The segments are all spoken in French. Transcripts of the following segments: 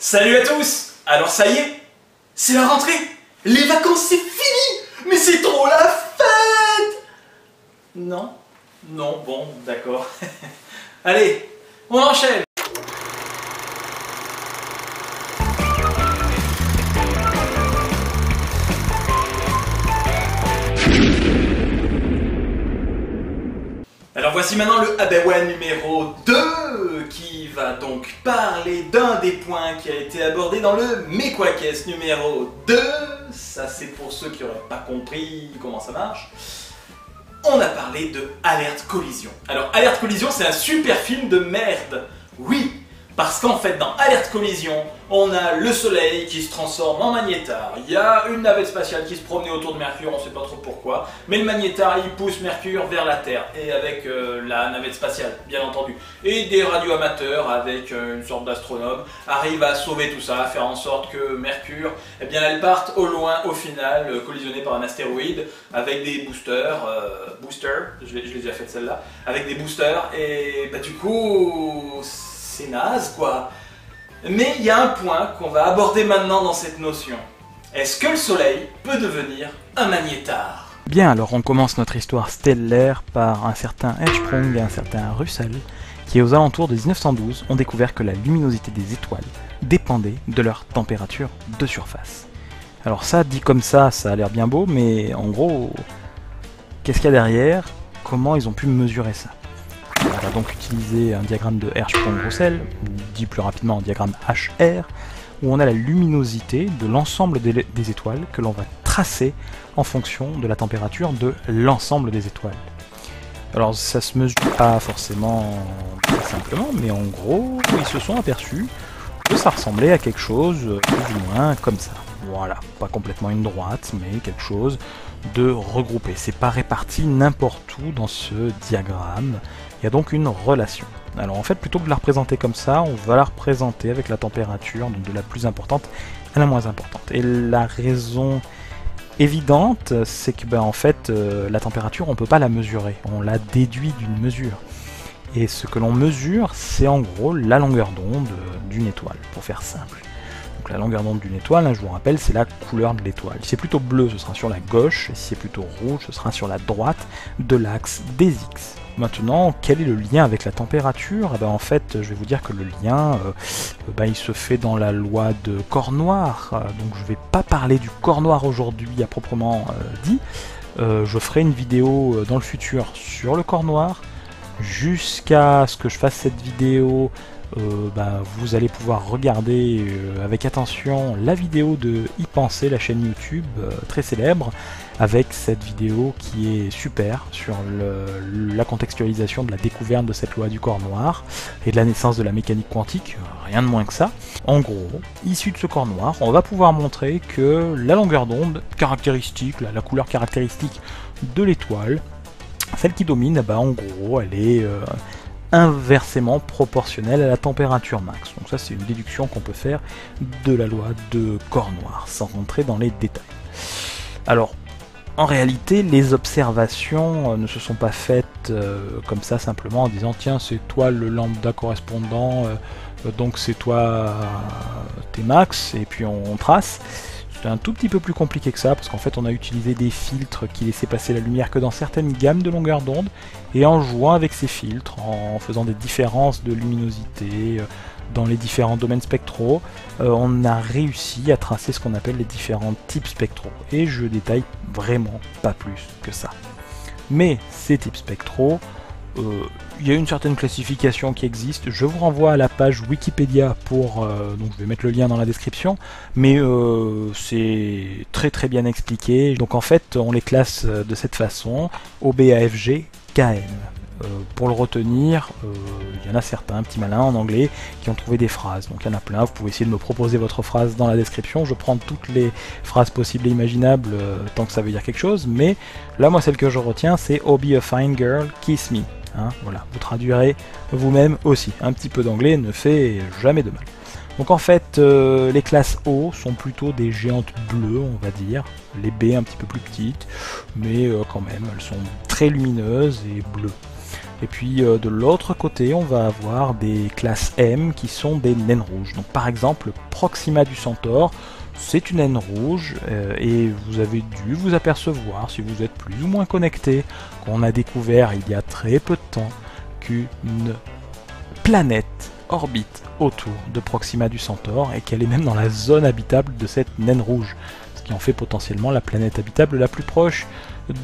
Salut à tous! Alors ça y est, c'est la rentrée! Les vacances c'est fini! Mais c'est trop la fête! Non? Non, bon, d'accord. Allez, on enchaîne! Alors voici maintenant le Abawa numéro 2 qui va donc parler d'un des points qui a été abordé dans le Mequakes numéro 2. Ça c'est pour ceux qui n'auraient pas compris comment ça marche. On a parlé de Alerte Collision. Alors Alerte Collision c'est un super film de merde. Oui, parce qu'en fait dans Alerte Collision, on a le soleil qui se transforme en magnétar. Il y a une navette spatiale qui se promenait autour de Mercure, on ne sait pas trop pourquoi. Mais le magnétar il pousse Mercure vers la Terre. Et avec la navette spatiale, bien entendu. Et des radioamateurs avec une sorte d'astronome arrivent à sauver tout ça, à faire en sorte que Mercure, eh bien elle parte au loin au final, collisionnée par un astéroïde avec des boosters. Je les ai déjà fait celle-là. Avec des boosters et bah, du coup c'est naze quoi. Mais il y a un point qu'on va aborder maintenant dans cette notion. Est-ce que le Soleil peut devenir un magnétar? Bien, alors on commence notre histoire stellaire par un certain Hirschsprung et un certain Russell, qui aux alentours de 1912 ont découvert que la luminosité des étoiles dépendait de leur température de surface. Alors ça, dit comme ça a l'air bien beau, mais en gros, qu'est-ce qu'il y a derrière? Comment ils ont pu mesurer ça? On va donc utiliser un diagramme de Hirschsprung-Russell, ou dit plus rapidement un diagramme HR, où on a la luminosité de l'ensemble des étoiles que l'on va tracer en fonction de la température de l'ensemble des étoiles. Alors ça se mesure pas forcément très simplement, mais en gros, ils se sont aperçus que ça ressemblait à quelque chose plus ou moins comme ça. Voilà, pas complètement une droite, mais quelque chose de regroupé. C'est pas réparti n'importe où dans ce diagramme. Il y a donc une relation. Alors en fait, plutôt que de la représenter comme ça, on va la représenter avec la température, donc de la plus importante à la moins importante. Et la raison évidente, c'est que en fait, la température, on peut pas la mesurer. On la déduit d'une mesure. Et ce que l'on mesure, c'est en gros la longueur d'onde d'une étoile, pour faire simple. Donc la longueur d'onde d'une étoile, hein, je vous rappelle, c'est la couleur de l'étoile. Si c'est plutôt bleu, ce sera sur la gauche, et si c'est plutôt rouge, ce sera sur la droite de l'axe des X. Maintenant, quel est le lien avec la température? En fait, je vais vous dire que le lien, il se fait dans la loi de corps noir. Donc je ne vais pas parler du corps noir aujourd'hui à proprement dit. Je ferai une vidéo dans le futur sur le corps noir. Jusqu'à ce que je fasse cette vidéo, vous allez pouvoir regarder avec attention la vidéo de Y Penser, la chaîne YouTube très célèbre, avec cette vidéo qui est super sur la contextualisation de la découverte de cette loi du corps noir et de la naissance de la mécanique quantique, rien de moins que ça. En gros, issu de ce corps noir, on va pouvoir montrer que la longueur d'onde caractéristique, la couleur caractéristique de l'étoile, celle qui domine, en gros, elle est inversement proportionnelle à la température max. Donc ça, c'est une déduction qu'on peut faire de la loi de corps noir, sans rentrer dans les détails. Alors, en réalité, les observations ne se sont pas faites comme ça, simplement en disant « Tiens, c'est toi le lambda correspondant, donc c'est toi tes max », et puis on trace. C'est un tout petit peu plus compliqué que ça, parce qu'en fait on a utilisé des filtres qui laissaient passer la lumière que dans certaines gammes de longueur d'onde, et en jouant avec ces filtres, en faisant des différences de luminosité dans les différents domaines spectraux, on a réussi à tracer ce qu'on appelle les différents types spectraux. Et je détaille vraiment pas plus que ça. Mais ces types spectraux, il y a une certaine classification qui existe. Je vous renvoie à la page Wikipédia pour, donc je vais mettre le lien dans la description, mais c'est très bien expliqué. Donc en fait on les classe de cette façon: O, B, A, F, G, K, M. Pour le retenir, il y en a certains, petits malins en anglais, qui ont trouvé des phrases. Donc il y en a plein, vous pouvez essayer de me proposer votre phrase dans la description. Je prends toutes les phrases possibles et imaginables tant que ça veut dire quelque chose, mais là moi celle que je retiens c'est Oh be a fine girl, kiss me. Hein, voilà, vous traduirez vous-même aussi. Un petit peu d'anglais ne fait jamais de mal. Donc en fait, les classes O sont plutôt des géantes bleues, on va dire. Les B un petit peu plus petites, mais quand même, elles sont très lumineuses et bleues. Et puis de l'autre côté, on va avoir des classes M qui sont des naines rouges. Donc par exemple, Proxima du Centaure, c'est une naine rouge et vous avez dû vous apercevoir, si vous êtes plus ou moins connecté, qu'on a découvert il y a très peu de temps qu'une planète orbite autour de Proxima du Centaure et qu'elle est même dans la zone habitable de cette naine rouge, ce qui en fait potentiellement la planète habitable la plus proche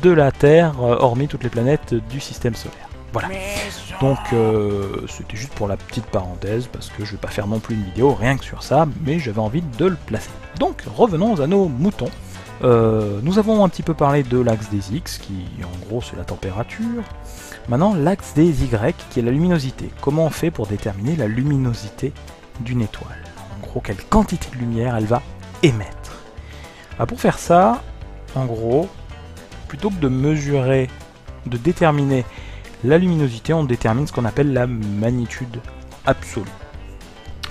de la Terre, hormis toutes les planètes du système solaire. Voilà. Donc c'était juste pour la petite parenthèse, parce que je vais pas faire non plus une vidéo rien que sur ça, mais j'avais envie de le placer. Donc revenons à nos moutons. Nous avons un petit peu parlé de l'axe des X, qui en gros c'est la température. Maintenant l'axe des Y, qui est la luminosité. Comment on fait pour déterminer la luminosité d'une étoile? En gros, quelle quantité de lumière elle va émettre? Pour faire ça, en gros, plutôt que de mesurer, de déterminer la luminosité, on détermine ce qu'on appelle la magnitude absolue.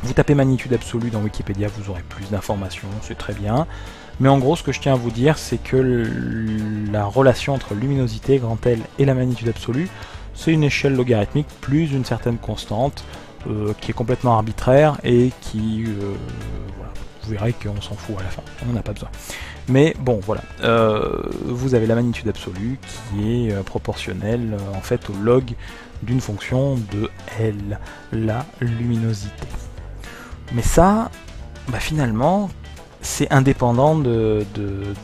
Vous tapez magnitude absolue dans Wikipédia, vous aurez plus d'informations, c'est très bien. Mais en gros, ce que je tiens à vous dire, c'est que la relation entre luminosité, grand L, et la magnitude absolue, c'est une échelle logarithmique plus une certaine constante qui est complètement arbitraire et qui... voilà, vous verrez qu'on s'en fout à la fin, on n'en a pas besoin. Mais bon, voilà, vous avez la magnitude absolue qui est proportionnelle en fait au log d'une fonction de L, la luminosité. Mais ça, finalement, c'est indépendant de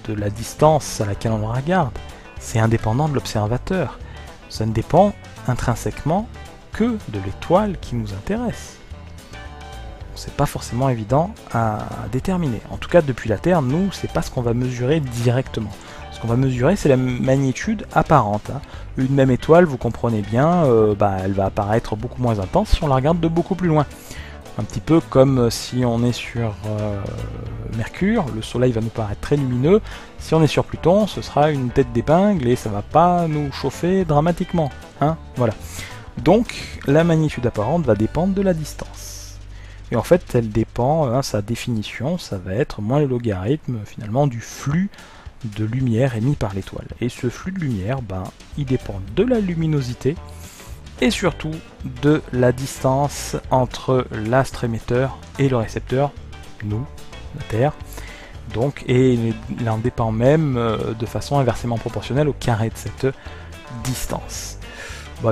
la distance à laquelle on le regarde. C'est indépendant de l'observateur. Ça ne dépend intrinsèquement que de l'étoile qui nous intéresse. C'est pas forcément évident à déterminer. En tout cas, depuis la Terre, nous, c'est pas ce qu'on va mesurer directement. Ce qu'on va mesurer, c'est la magnitude apparente. Une même étoile, vous comprenez bien, elle va apparaître beaucoup moins intense si on la regarde de beaucoup plus loin. Un petit peu comme si on est sur Mercure, le Soleil va nous paraître très lumineux. Si on est sur Pluton, ce sera une tête d'épingle et ça va pas nous chauffer dramatiquement. Voilà. Donc, la magnitude apparente va dépendre de la distance. Et en fait, elle dépend, sa définition, ça va être moins le logarithme finalement du flux de lumière émis par l'étoile. Et ce flux de lumière, il dépend de la luminosité et surtout de la distance entre l'astre émetteur et le récepteur, nous, la Terre. Donc, et il en dépend même de façon inversement proportionnelle au carré de cette distance.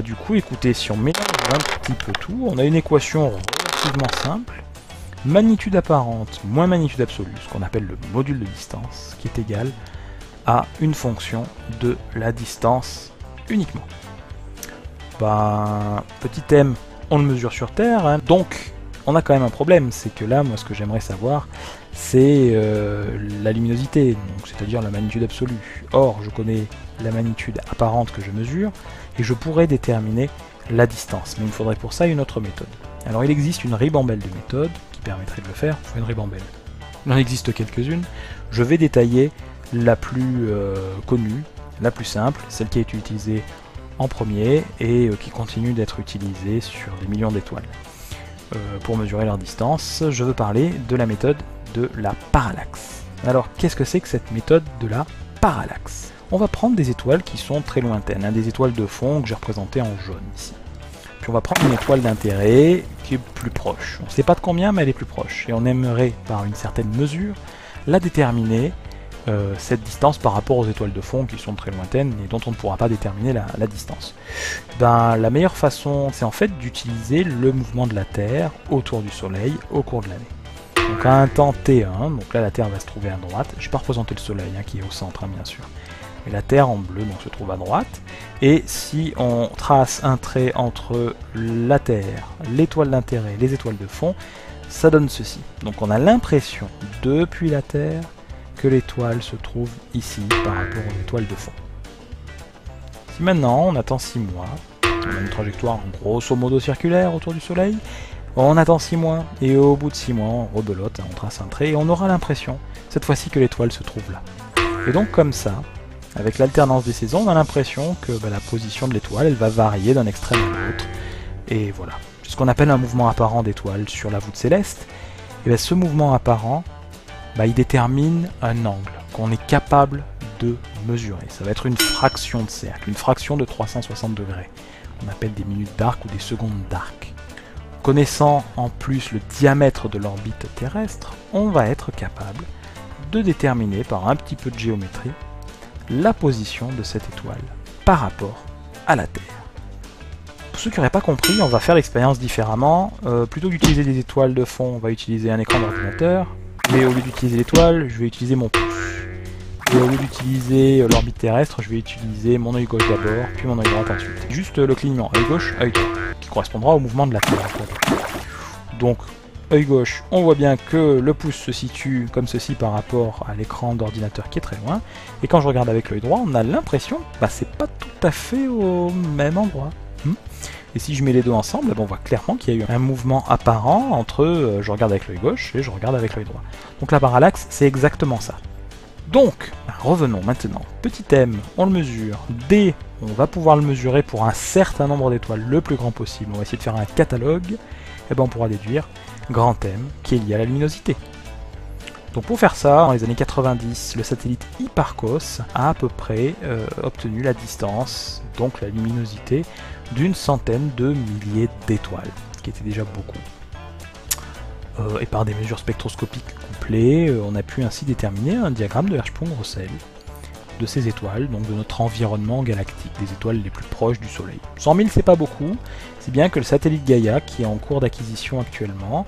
Du coup, écoutez, si on mélange un petit peu tout, on a une équation relativement simple. Magnitude apparente moins magnitude absolue, ce qu'on appelle le module de distance, qui est égal à une fonction de la distance uniquement. Petit m, on le mesure sur Terre, donc on a quand même un problème, c'est que là, moi ce que j'aimerais savoir, c'est la luminosité, c'est-à-dire la magnitude absolue. Or, je connais la magnitude apparente que je mesure, et je pourrais déterminer la distance, mais il me faudrait pour ça une autre méthode. Alors il existe une ribambelle de méthodes qui permettrait de le faire. Une ribambelle. Il en existe quelques-unes. Je vais détailler la plus connue, la plus simple, celle qui a été utilisée en premier et qui continue d'être utilisée sur des millions d'étoiles. Pour mesurer leur distance, je veux parler de la méthode de la parallaxe. Alors qu'est-ce que c'est que cette méthode de la parallaxe? On va prendre des étoiles qui sont très lointaines, des étoiles de fond que j'ai représentées en jaune ici. Puis on va prendre une étoile d'intérêt qui est plus proche. On ne sait pas de combien, mais elle est plus proche. Et on aimerait, par une certaine mesure, la déterminer, cette distance par rapport aux étoiles de fond qui sont très lointaines et dont on ne pourra pas déterminer la distance. La meilleure façon, c'est en fait d'utiliser le mouvement de la Terre autour du Soleil au cours de l'année. Donc à un temps T1, donc là la Terre va se trouver à droite. Je n'ai pas représenté le Soleil qui est au centre, bien sûr. Et la Terre en bleu donc, se trouve à droite. Et si on trace un trait entre la Terre, l'étoile d'intérêt, les étoiles de fond, ça donne ceci. Donc on a l'impression, depuis la Terre, que l'étoile se trouve ici par rapport aux étoiles de fond. Si maintenant on attend 6 mois, on a une trajectoire grosso modo circulaire autour du Soleil, on attend 6 mois, et au bout de 6 mois, on rebelote, on trace un trait, et on aura l'impression, cette fois-ci, que l'étoile se trouve là. Et donc comme ça, avec l'alternance des saisons, on a l'impression que la position de l'étoile, elle va varier d'un extrême à l'autre. Et voilà. C'est ce qu'on appelle un mouvement apparent d'étoile sur la voûte céleste. Et ce mouvement apparent, il détermine un angle qu'on est capable de mesurer. Ça va être une fraction de cercle, une fraction de 360 degrés. qu'on appelle des minutes d'arc ou des secondes d'arc. Connaissant en plus le diamètre de l'orbite terrestre, on va être capable de déterminer par un petit peu de géométrie la position de cette étoile par rapport à la Terre. Pour ceux qui n'auraient pas compris, on va faire l'expérience différemment. Plutôt que d'utiliser des étoiles de fond, on va utiliser un écran d'ordinateur. Et au lieu d'utiliser l'étoile, je vais utiliser mon pouce. Et au lieu d'utiliser l'orbite terrestre, je vais utiliser mon œil gauche d'abord, puis mon œil droit ensuite. Juste le clignement, œil gauche, œil droit, qui correspondra au mouvement de la Terre. Donc, œil gauche, on voit bien que le pouce se situe comme ceci par rapport à l'écran d'ordinateur qui est très loin. Et quand je regarde avec l'œil droit, on a l'impression que c'est pas tout à fait au même endroit. Et si je mets les deux ensemble, on voit clairement qu'il y a eu un mouvement apparent entre je regarde avec l'œil gauche et je regarde avec l'œil droit. Donc la parallaxe, c'est exactement ça. Donc, revenons maintenant. Petit M, on le mesure. D, on va pouvoir le mesurer pour un certain nombre d'étoiles le plus grand possible. On va essayer de faire un catalogue. Et on pourra déduire grand M, qui est lié à la luminosité. Donc pour faire ça, dans les années 90, le satellite Hipparcos a à peu près obtenu la distance, donc la luminosité, d'une centaine de milliers d'étoiles, ce qui était déjà beaucoup. Et par des mesures spectroscopiques complètes, on a pu ainsi déterminer un diagramme de Hertzsprung-Russell de ces étoiles, donc de notre environnement galactique, des étoiles les plus proches du Soleil. 100 000 c'est pas beaucoup, c'est bien que le satellite Gaia, qui est en cours d'acquisition actuellement,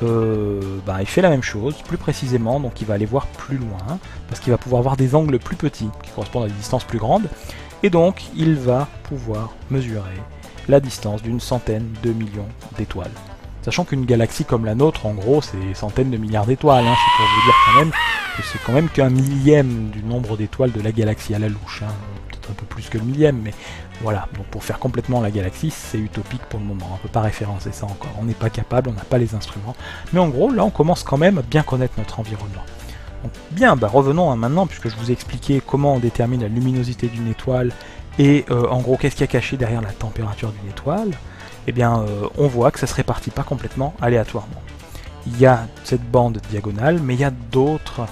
il fait la même chose, plus précisément, donc il va aller voir plus loin, parce qu'il va pouvoir voir des angles plus petits, qui correspondent à des distances plus grandes, et donc il va pouvoir mesurer la distance d'une centaine de millions d'étoiles. Sachant qu'une galaxie comme la nôtre, en gros, c'est centaines de milliards d'étoiles, c'est pour vous dire quand même que c'est quand même qu'un millième du nombre d'étoiles de la galaxie à la louche, peut-être un peu plus que le millième, mais voilà, donc pour faire complètement la galaxie, c'est utopique pour le moment, on ne peut pas référencer ça encore, on n'est pas capable, on n'a pas les instruments, mais en gros, là on commence quand même à bien connaître notre environnement. Donc bien, revenons maintenant, puisque je vous ai expliqué comment on détermine la luminosité d'une étoile, et en gros, qu'est-ce qu'il y a caché derrière la température d'une étoile. Eh bien, on voit que ça se répartit pas complètement aléatoirement. Il y a cette bande diagonale, mais il y a d'autres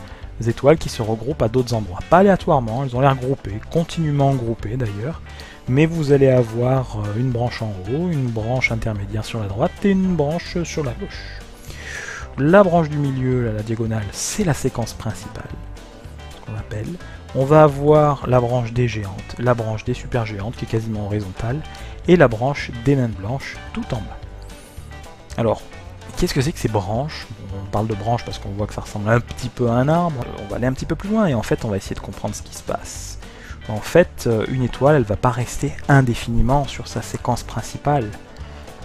étoiles qui se regroupent à d'autres endroits. Pas aléatoirement, elles ont l'air groupées, continuellement groupées d'ailleurs, mais vous allez avoir une branche en haut, une branche intermédiaire sur la droite et une branche sur la gauche. La branche du milieu, la diagonale, c'est la séquence principale, ce qu'on appelle. On va avoir la branche des géantes, la branche des supergéantes qui est quasiment horizontale, et la branche des naines blanches tout en bas. Alors, qu'est-ce que c'est que ces branches? On parle de branches parce qu'on voit que ça ressemble un petit peu à un arbre. On va aller un petit peu plus loin et en fait on va essayer de comprendre ce qui se passe. En fait, une étoile, elle va pas rester indéfiniment sur sa séquence principale.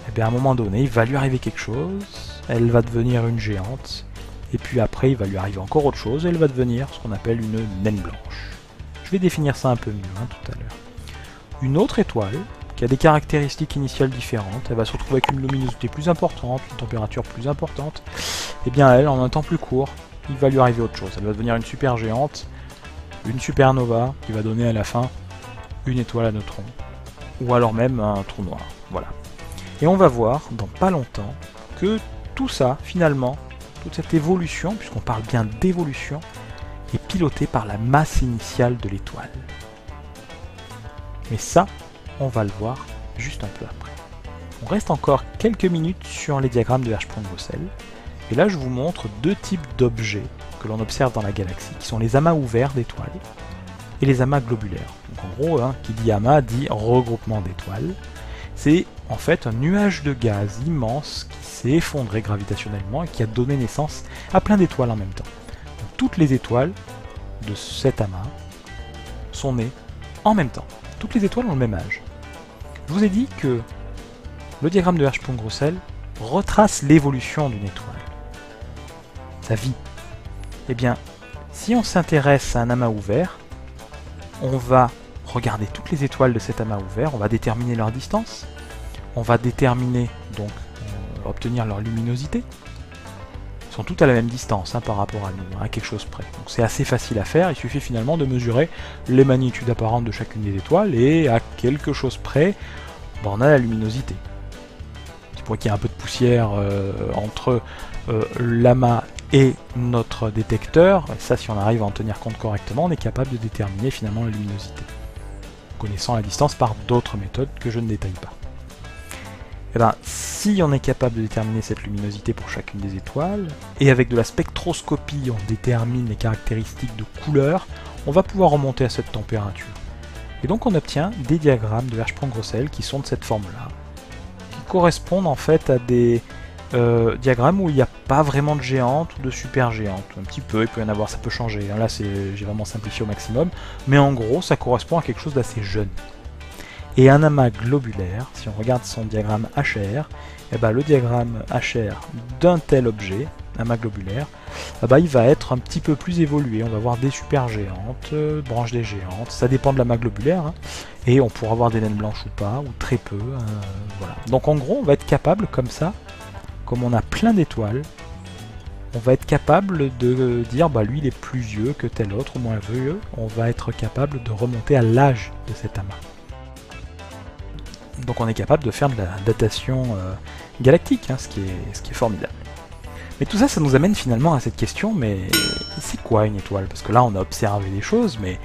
Et bien à un moment donné, il va lui arriver quelque chose, elle va devenir une géante, et puis après il va lui arriver encore autre chose, et elle va devenir ce qu'on appelle une naine blanche. Je vais définir ça un peu mieux tout à l'heure. Une autre étoile, qui a des caractéristiques initiales différentes, elle va se retrouver avec une luminosité plus importante, une température plus importante, et bien elle, en un temps plus court, il va lui arriver autre chose. Elle va devenir une supergéante, une supernova, qui va donner à la fin une étoile à neutrons, ou alors même un trou noir, voilà. Et on va voir, dans pas longtemps, que tout ça, finalement, toute cette évolution, puisqu'on parle bien d'évolution, est pilotée par la masse initiale de l'étoile. Mais ça, on va le voir juste un peu après. On reste encore quelques minutes sur les diagrammes de Hertzsprung-Russell, et là je vous montre deux types d'objets que l'on observe dans la galaxie, qui sont les amas ouverts d'étoiles et les amas globulaires. Donc en gros, qui dit amas dit regroupement d'étoiles. C'est en fait un nuage de gaz immense qui s'est effondré gravitationnellement et qui a donné naissance à plein d'étoiles en même temps. Donc, toutes les étoiles de cet amas sont nées en même temps. Toutes les étoiles ont le même âge. Je vous ai dit que le diagramme de Hertzsprung-Russell retrace l'évolution d'une étoile, sa vie. Eh bien, si on s'intéresse à un amas ouvert, on va regarder toutes les étoiles de cet amas ouvert, on va déterminer leur distance, on va déterminer, donc, obtenir leur luminosité. Ils sont toutes à la même distance par rapport à nous, à quelque chose près. Donc c'est assez facile à faire, il suffit finalement de mesurer les magnitudes apparentes de chacune des étoiles, et à quelque chose près, on a la luminosité. C'est pour qu'il y ait un peu de poussière entre l'amas et notre détecteur, ça si on arrive à en tenir compte correctement, on est capable de déterminer finalement la luminosité. connaissant la distance par d'autres méthodes que je ne détaille pas. Et bien, si on est capable de déterminer cette luminosité pour chacune des étoiles, et avec de la spectroscopie on détermine les caractéristiques de couleur, on va pouvoir remonter à cette température. Et donc on obtient des diagrammes de Hirschsprung-Russell qui sont de cette forme-là, qui correspondent en fait à des diagrammes où il n'y a pas vraiment de géante ou de super géante. Un petit peu, il peut y en avoir, ça peut changer. Là j'ai vraiment simplifié au maximum, mais en gros ça correspond à quelque chose d'assez jeune. Et un amas globulaire, si on regarde son diagramme HR, et ben le diagramme HR d'un tel objet, amas globulaire, il va être un petit peu plus évolué. On va avoir des super géantes, branches des géantes, ça dépend de l'amas globulaire, hein, et on pourra avoir des naines blanches ou pas, ou très peu. Voilà. Donc en gros, on va être capable, comme ça, comme on a plein d'étoiles, on va être capable de dire, lui il est plus vieux que tel autre, ou moins vieux, on va être capable de remonter à l'âge de cet amas. Donc on est capable de faire de la datation galactique, hein, ce qui est formidable. Mais tout ça, ça nous amène finalement à cette question, mais c'est quoi une étoile? Parce que là on a observé des choses, mais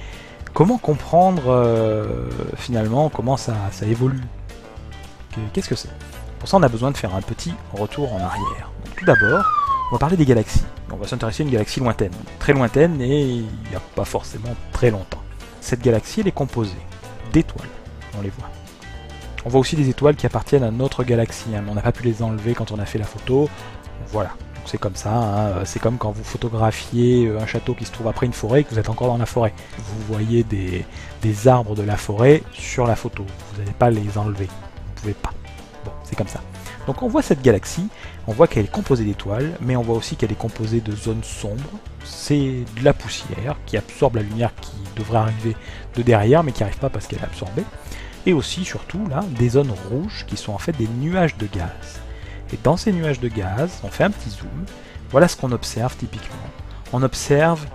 comment comprendre finalement comment ça évolue? Qu'est-ce que c'est? Pour ça on a besoin de faire un petit retour en arrière. Donc, tout d'abord, on va parler des galaxies. On va s'intéresser à une galaxie lointaine, très lointaine et il n'y a pas forcément très longtemps. Cette galaxie elle est composée d'étoiles, on les voit. On voit aussi des étoiles qui appartiennent à notre galaxie, hein, mais on n'a pas pu les enlever quand on a fait la photo. Voilà, c'est comme ça, hein. C'est comme quand vous photographiez un château qui se trouve après une forêt et que vous êtes encore dans la forêt. Vous voyez des arbres de la forêt sur la photo, vous n'allez pas les enlever, vous pouvez pas. Bon, c'est comme ça. Donc on voit cette galaxie, on voit qu'elle est composée d'étoiles, mais on voit aussi qu'elle est composée de zones sombres. C'est de la poussière qui absorbe la lumière qui devrait arriver de derrière, mais qui n'arrive pas parce qu'elle est absorbée. Et aussi, surtout, là, des zones rouges qui sont en fait des nuages de gaz. Et dans ces nuages de gaz, on fait un petit zoom, voilà ce qu'on observe typiquement. On observe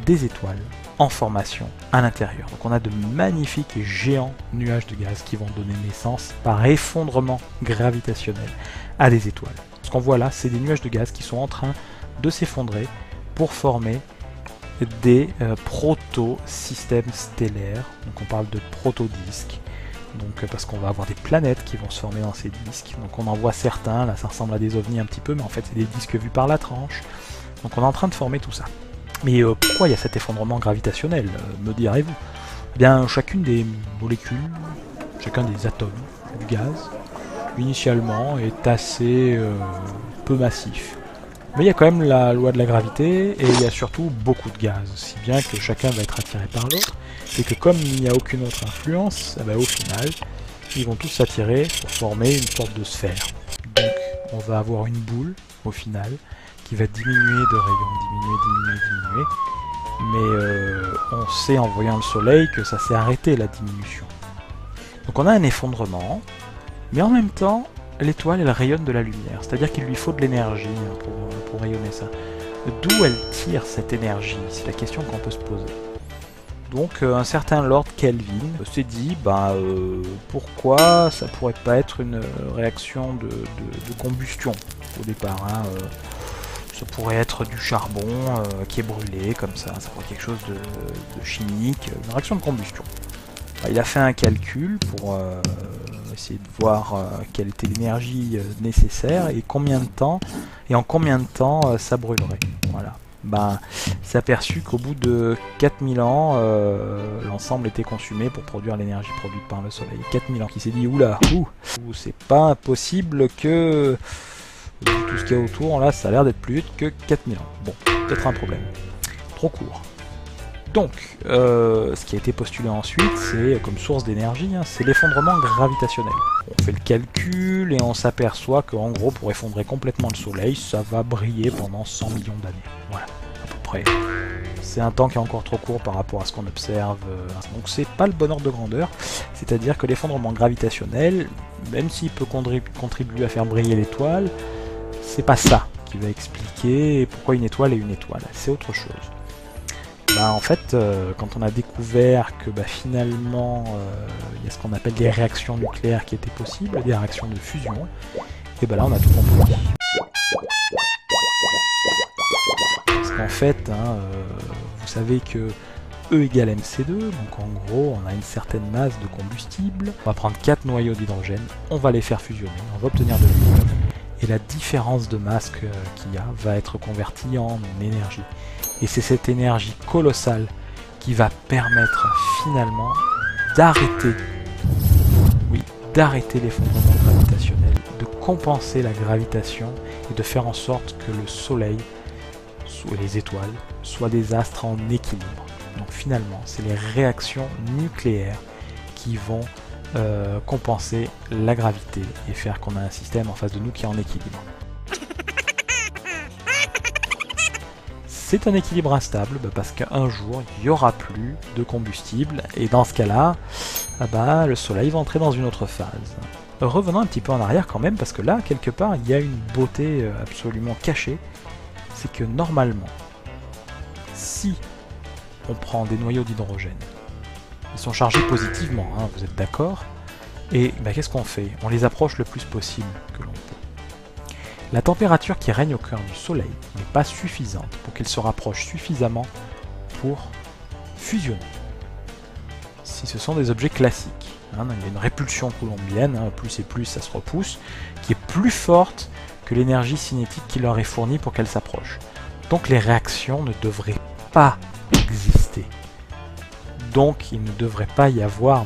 des étoiles en formation à l'intérieur. Donc on a de magnifiques et géants nuages de gaz qui vont donner naissance par effondrement gravitationnel à des étoiles. Ce qu'on voit là, c'est des nuages de gaz qui sont en train de s'effondrer pour former des proto-systèmes stellaires. Donc on parle de proto-disques, donc parce qu'on va avoir des planètes qui vont se former dans ces disques. Donc on en voit certains, là ça ressemble à des ovnis un petit peu, mais en fait c'est des disques vus par la tranche. Donc on est en train de former tout ça. Mais pourquoi il y a cet effondrement gravitationnel, me direz-vous? Eh bien, chacune des molécules, chacun des atomes du gaz, initialement est assez peu massif. Mais il y a quand même la loi de la gravité, et il y a surtout beaucoup de gaz, si bien que chacun va être attiré par l'autre, et que comme il n'y a aucune autre influence, eh bien, au final, ils vont tous s'attirer pour former une sorte de sphère. Donc on va avoir une boule, au final, qui va diminuer de rayon, diminuer, mais on sait en voyant le soleil que ça s'est arrêté la diminution. Donc on a un effondrement, mais en même temps, l'étoile elle rayonne de la lumière, c'est-à-dire qu'il lui faut de l'énergie pour rayonner ça. D'où elle tire cette énergie? C'est la question qu'on peut se poser. Donc un certain Lord Kelvin s'est dit, pourquoi ça pourrait pas être une réaction de réaction au départ, hein, ça pourrait être du charbon qui est brûlé comme ça pourrait être quelque chose de chimique, une réaction de combustion. Il a fait un calcul pour essayer de voir quelle était l'énergie nécessaire et en combien de temps ça brûlerait. Voilà. C'est aperçu qu'au bout de 4000 ans, l'ensemble était consumé pour produire l'énergie produite par le soleil. 4000 ans, qui s'est dit, c'est pas impossible que tout ce qu'il y a autour, là, ça a l'air d'être plus vite que 4000 ans. Bon, peut-être un problème. Trop court. Donc, ce qui a été postulé ensuite, c'est comme source d'énergie, hein, c'est l'effondrement gravitationnel. On fait le calcul et on s'aperçoit qu'en gros, pour effondrer complètement le soleil, ça va briller pendant 100 millions d'années. Voilà, à peu près. C'est un temps qui est encore trop court par rapport à ce qu'on observe. Donc c'est pas le bon ordre de grandeur, c'est-à-dire que l'effondrement gravitationnel, même s'il peut contribuer à faire briller l'étoile, c'est pas ça qui va expliquer pourquoi une étoile est une étoile, c'est autre chose. En fait, quand on a découvert que finalement il y a ce qu'on appelle des réactions nucléaires qui étaient possibles, des réactions de fusion, et là on a tout compris. Parce qu'en fait, vous savez que E égale mc2, donc en gros on a une certaine masse de combustible, on va prendre 4 noyaux d'hydrogène, on va les faire fusionner, on va obtenir de l'hélium, et la différence de masse qu'il y a va être convertie en énergie. Et c'est cette énergie colossale qui va permettre finalement d'arrêter, oui, d'arrêter l'effondrement gravitationnel, de compenser la gravitation et de faire en sorte que le Soleil, soit les étoiles, soient des astres en équilibre. Donc finalement, c'est les réactions nucléaires qui vont compenser la gravité et faire qu'on a un système en face de nous qui est en équilibre. C'est un équilibre instable parce qu'un jour, il n'y aura plus de combustible et dans ce cas-là, le Soleil va entrer dans une autre phase. Revenons un petit peu en arrière quand même parce que là, quelque part, il y a une beauté absolument cachée. C'est que normalement, si on prend des noyaux d'hydrogène, ils sont chargés positivement, hein, vous êtes d'accord, et qu'est-ce qu'on fait? On les approche le plus possible que l'on peut. La température qui règne au cœur du Soleil n'est pas suffisante pour qu'ils se rapprochent suffisamment pour fusionner. Si ce sont des objets classiques, hein, il y a une répulsion coulombienne, hein, plus et plus ça se repousse, qui est plus forte que l'énergie cinétique qui leur est fournie pour qu'elles s'approchent. Donc les réactions ne devraient pas exister. Donc il ne devrait pas y avoir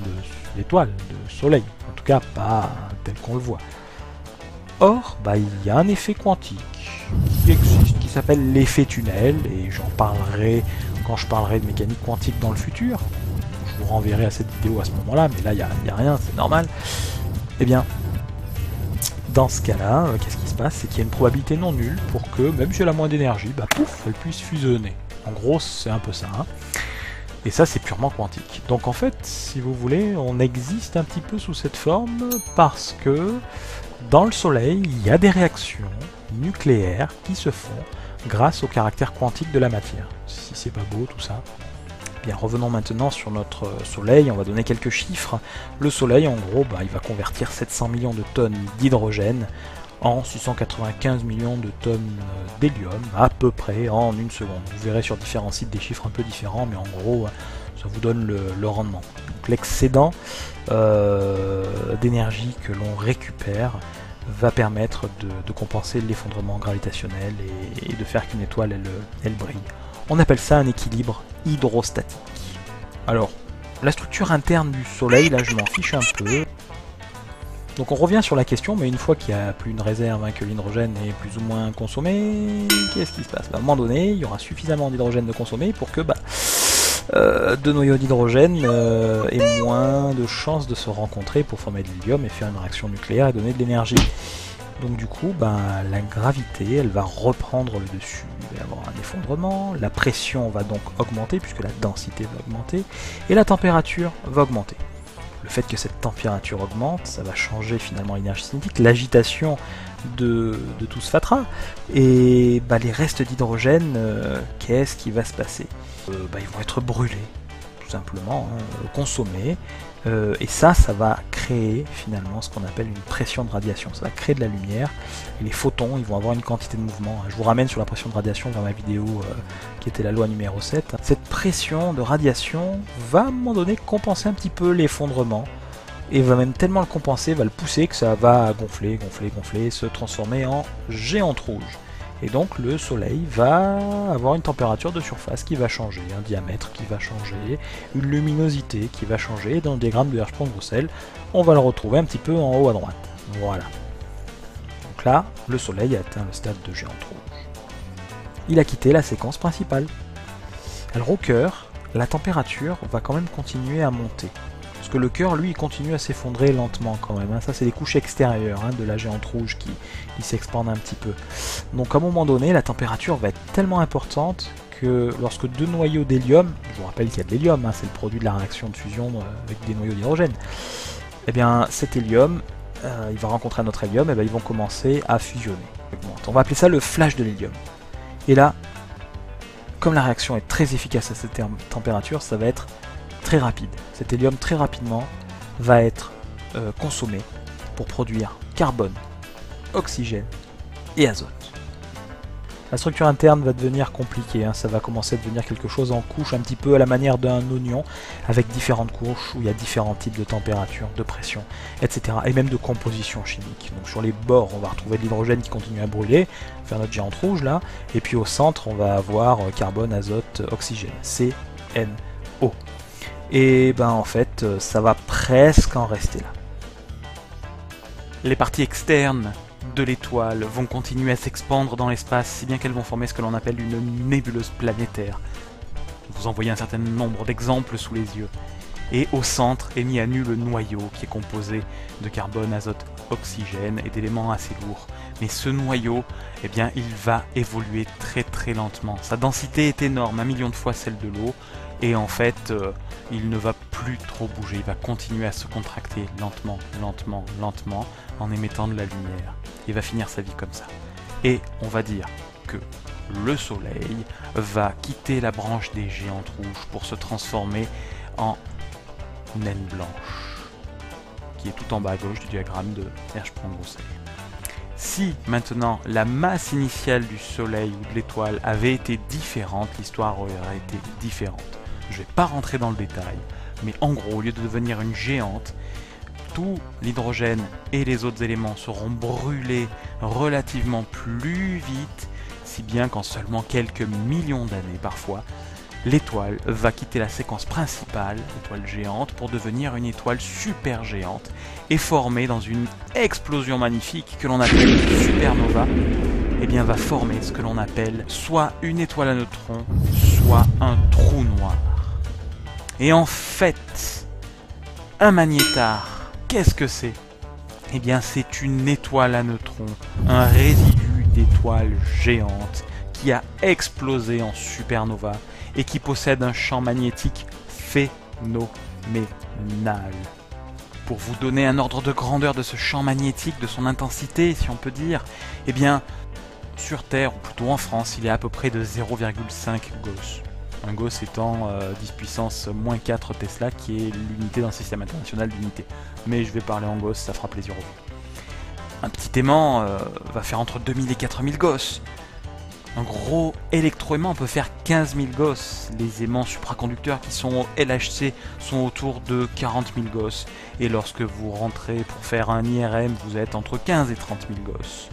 d'étoiles, de soleil, en tout cas pas tel qu'on le voit. Or, il y a un effet quantique qui existe, qui s'appelle l'effet tunnel, et j'en parlerai quand je parlerai de mécanique quantique dans le futur. Je vous renverrai à cette vidéo à ce moment-là, mais là il n'y a rien, c'est normal. Eh bien, dans ce cas-là, qu'est-ce qui se passe? C'est qu'il y a une probabilité non nulle pour que, même si elle a moins d'énergie, pouf, elle puisse fusionner. En gros, c'est un peu ça. Hein. Et ça, c'est purement quantique. Donc en fait, si vous voulez, on existe un petit peu sous cette forme parce que dans le Soleil, il y a des réactions nucléaires qui se font grâce au caractère quantique de la matière. Si c'est pas beau tout ça. Bien, revenons maintenant sur notre Soleil, on va donner quelques chiffres. Le Soleil, en gros, il va convertir 700 millions de tonnes d'hydrogène en 695 millions de tonnes d'hélium, à peu près en une seconde. Vous verrez sur différents sites des chiffres un peu différents, mais en gros, ça vous donne le rendement. Donc l'excédent d'énergie que l'on récupère va permettre de compenser l'effondrement gravitationnel et de faire qu'une étoile, elle brille. On appelle ça un équilibre hydrostatique. Alors, la structure interne du Soleil, là je m'en fiche un peu. Donc on revient sur la question, mais une fois qu'il n'y a plus une réserve, que l'hydrogène est plus ou moins consommé, qu'est-ce qui se passe? À un moment donné, il y aura suffisamment d'hydrogène de consommer pour que deux noyaux d'hydrogène aient moins de chances de se rencontrer pour former de l'hélium et faire une réaction nucléaire et donner de l'énergie. Donc du coup, la gravité, elle va reprendre le dessus. Il va y avoir un effondrement, la pression va donc augmenter, puisque la densité va augmenter, et la température va augmenter. Le fait que cette température augmente, ça va changer finalement l'énergie cinétique, l'agitation de tout ce fatras, et les restes d'hydrogène, qu'est-ce qui va se passer? Ils vont être brûlés, tout simplement, consommés, et ça va créer finalement ce qu'on appelle une pression de radiation. Ça va créer de la lumière, et les photons, ils vont avoir une quantité de mouvement. Je vous ramène sur la pression de radiation dans ma vidéo qui était la loi numéro 7. Cette pression de radiation va à un moment donné compenser un petit peu l'effondrement, et va même tellement le compenser, va le pousser que ça va gonfler, se transformer en géante rouge. Et donc le Soleil va avoir une température de surface qui va changer, un diamètre qui va changer, une luminosité qui va changer. Dans le diagramme de Hertzsprung-Russell, on va le retrouver un petit peu en haut à droite. Voilà. Donc là, le Soleil a atteint le stade de géante rouge. Il a quitté la séquence principale. Alors au cœur, la température va quand même continuer à monter. Parce que le cœur, lui, il continue à s'effondrer lentement quand même. Hein. Ça, c'est les couches extérieures de la géante rouge qui s'expandent un petit peu. Donc à un moment donné, la température va être tellement importante que lorsque deux noyaux d'hélium, je vous rappelle qu'il y a de l'hélium, c'est le produit de la réaction de fusion avec des noyaux d'hydrogène, et bien cet hélium, il va rencontrer un autre hélium, et ils vont commencer à fusionner. On va appeler ça le flash de l'hélium. Et là, comme la réaction est très efficace à cette température, ça va être très rapide. Cet hélium très rapidement va être consommé pour produire carbone, oxygène et azote. La structure interne va devenir compliquée, hein. Ça va commencer à devenir quelque chose en couche, un petit peu à la manière d'un oignon, avec différentes couches où il y a différents types de température, de pression, etc. Et même de composition chimique. Donc sur les bords, on va retrouver de l'hydrogène qui continue à brûler, faire notre géante rouge là, et puis au centre, on va avoir carbone, azote, oxygène, CNO. Et ben en fait, ça va presque en rester là. Les parties externes de l'étoile vont continuer à s'expandre dans l'espace, si bien qu'elles vont former ce que l'on appelle une nébuleuse planétaire. Vous en voyez un certain nombre d'exemples sous les yeux. Et au centre est mis à nu le noyau, qui est composé de carbone, azote, oxygène et d'éléments assez lourds. Mais ce noyau, eh bien, il va évoluer très lentement. Sa densité est énorme, 1 million de fois celle de l'eau, et en fait, il ne va plus trop bouger. Il va continuer à se contracter lentement, en émettant de la lumière. Il va finir sa vie comme ça. Et on va dire que le Soleil va quitter la branche des géantes rouges pour se transformer en naine blanche, qui est tout en bas à gauche du diagramme de Hertzsprung-Russell. Si maintenant la masse initiale du Soleil ou de l'étoile avait été différente, l'histoire aurait été différente. Je ne vais pas rentrer dans le détail, mais en gros, au lieu de devenir une géante, tout l'hydrogène et les autres éléments seront brûlés relativement plus vite, si bien qu'en seulement quelques millions d'années parfois, l'étoile va quitter la séquence principale, l'étoile géante, pour devenir une étoile super géante et former dans une explosion magnifique que l'on appelle une supernova, et bien va former ce que l'on appelle soit une étoile à neutrons, soit un trou noir. Et en fait, un magnétar, qu'est-ce que c'est? Eh bien c'est une étoile à neutrons, un résidu d'étoile géante qui a explosé en supernova et qui possède un champ magnétique phénoménal. Pour vous donner un ordre de grandeur de ce champ magnétique, de son intensité si on peut dire, eh bien sur Terre, ou plutôt en France, il est à peu près de 0,5 Gauss. Un Gauss étant 10 puissance moins 4 Tesla, qui est l'unité dans le système international d'unité. Mais je vais parler en Gauss, ça fera plaisir aux vous. Un petit aimant va faire entre 2000 et 4000 Gauss. Un gros électroaimant peut faire 15 000 Gauss. Les aimants supraconducteurs qui sont au LHC sont autour de 40 000 Gauss. Et lorsque vous rentrez pour faire un IRM, vous êtes entre 15 et 30 000 Gauss.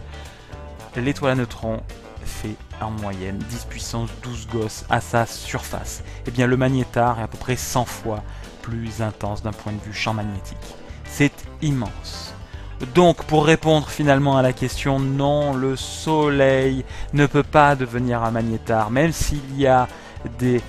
L'étoile à neutrons fait en moyenne 10 puissance 12 Gauss à sa surface. Et bien le magnétar est à peu près 100 fois plus intense d'un point de vue champ magnétique. C'est immense. Donc pour répondre finalement à la question, non, le Soleil ne peut pas devenir un magnétar, même s'il y a des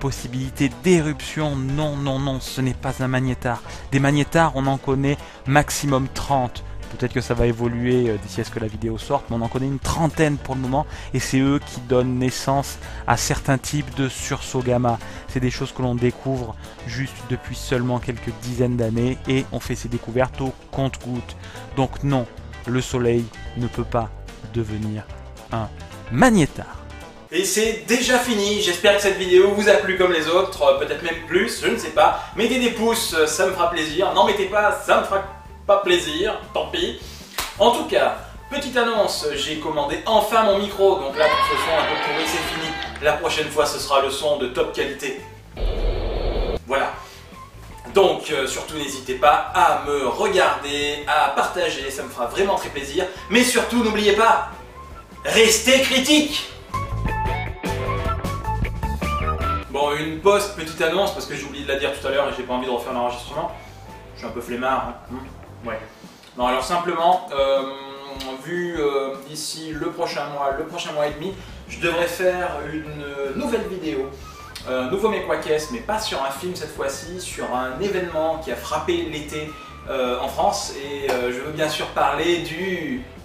possibilités d'éruption, non, ce n'est pas un magnétar. Des magnétars, on en connaît maximum 30. Peut-être que ça va évoluer d'ici à ce que la vidéo sorte, mais on en connaît une trentaine pour le moment, et c'est eux qui donnent naissance à certains types de sursauts gamma. C'est des choses que l'on découvre juste depuis seulement quelques dizaines d'années, et on fait ces découvertes au compte-gouttes. Donc non, le Soleil ne peut pas devenir un magnétar. Et c'est déjà fini, j'espère que cette vidéo vous a plu comme les autres, peut-être même plus, je ne sais pas. Mettez des pouces, ça me fera plaisir, n'en mettez pas, ça me fera pas plaisir, tant pis. En tout cas, petite annonce, j'ai commandé enfin mon micro, donc là pour ce son un peu pourri c'est fini. La prochaine fois ce sera le son de top qualité. Voilà. Donc surtout n'hésitez pas à me regarder, à partager, ça me fera vraiment très plaisir. Mais surtout n'oubliez pas, restez critiques. Bon, une petite annonce parce que j'ai oublié de la dire tout à l'heure et j'ai pas envie de refaire l'enregistrement. Je suis un peu flemmard, hein. Ouais. Non, alors simplement, vu d'ici le prochain mois et demi, je devrais faire une nouvelle vidéo, nouveau Mekwakes, mais pas sur un film cette fois-ci, sur un événement qui a frappé l'été en France, et je veux bien sûr parler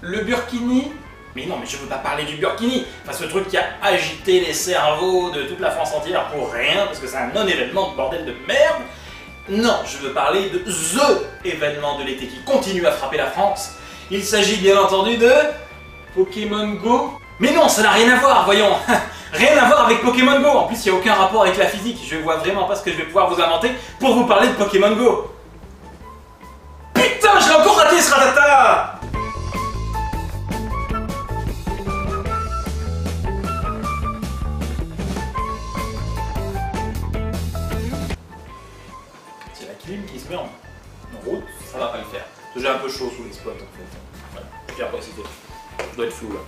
le Burkini. Mais non, mais je veux pas parler du Burkini, enfin ce truc qui a agité les cerveaux de toute la France entière pour rien, parce que c'est un non-événement de bordel de merde. Non, je veux parler de THE événement de l'été qui continue à frapper la France. Il s'agit bien entendu de Pokémon Go. Mais non, ça n'a rien à voir, voyons. Rien à voir avec Pokémon Go. En plus, il n'y a aucun rapport avec la physique. Je vois vraiment pas ce que je vais pouvoir vous inventer pour vous parler de Pokémon Go. Putain, je l'ai encore raté ce ratata. un peu chaud sous les spots en fait. Voilà. Puis après c'était. Ça doit être flou là.